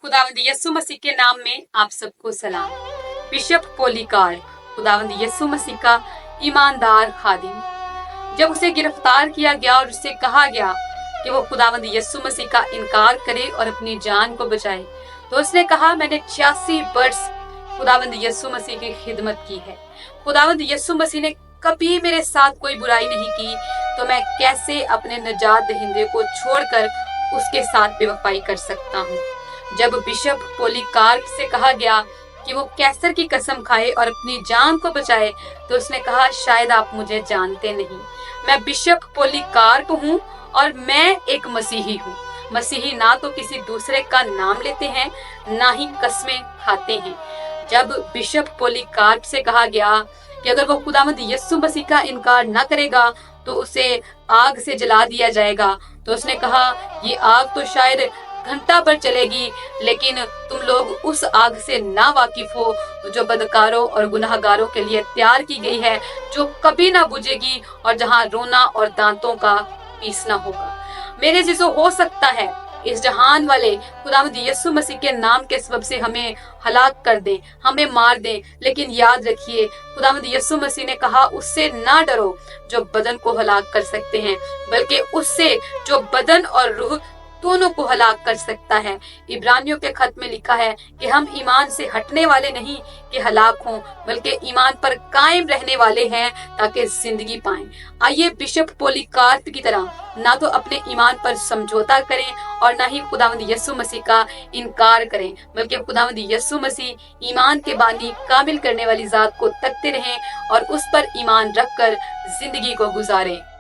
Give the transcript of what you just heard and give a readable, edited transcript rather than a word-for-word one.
खुदावंद यीशु मसीह के नाम में आप सबको सलाम। बिशप पोलीकार्प खुदावंद यीशु मसीह का ईमानदार खादिम। जब उसे गिरफ्तार किया गया और उससे कहा गया कि वो खुदावंद यीशु मसीह का इनकार करे और अपनी जान को बचाए, तो उसने कहा, मैंने 86 वर्ष खुदावंद यीशु मसीह की खिदमत की है। खुदावंद यीशु मसीह ने कभी मेरे साथ कोई बुराई नहीं की, तो मैं कैसे अपने नजात दहिंदे को छोड़कर उसके साथ बेवफाई कर सकता हूँ। जब बिशप पोलीकार्प से कहा गया कि वो कैसर की कसम खाए और अपनी जान को बचाए, तो उसने कहा, शायद आप मुझे जानते नहीं, मैं बिशप पोलीकार्प हूँ और मैं एक मसीही हूँ। मसीही ना तो किसी दूसरे का नाम लेते हैं, ना ही कस्में खाते हैं। जब बिशप पोलीकार्प से कहा गया कि अगर वो खुदावंद यीशु मसीह का इनकार न करेगा तो उसे आग से जला दिया जाएगा, तो उसने कहा, ये आग तो शायद घंटा भर चलेगी, लेकिन तुम लोग उस आग से ना वाकिफ हो जो बदकारों और गुनाहगारों के लिए तैयार की गई है, जो कभी ना बुझेगी और जहाँ रोना और दांतों का पीसना होगा। मेरे जिसो हो सकता है इस जहान वाले खुदावंद यीशु मसीह के नाम के सबब से हमें हलाक कर दे, हमें मार दे, लेकिन याद रखिए खुदावंद यीशु मसीह ने कहा, उससे ना डरो जो बदन को हलाक कर सकते हैं, बल्कि उससे जो बदन और रूह दोनों को हलाक कर सकता है। इब्रानियों के खत में लिखा है कि हम ईमान से हटने वाले नहीं कि हलाक हों, बल्कि ईमान पर कायम रहने वाले हैं ताकि जिंदगी पाएं। आइए बिशप पोलीकार्प की तरह ना तो अपने ईमान पर समझौता करें और ना ही खुदावंद यीशु मसीह का इनकार करें, बल्कि खुदावंद यीशु मसीह ईमान के बानी कामिल करने वाली जात को तकते रहें और उस पर ईमान रखकर जिंदगी को गुजारें।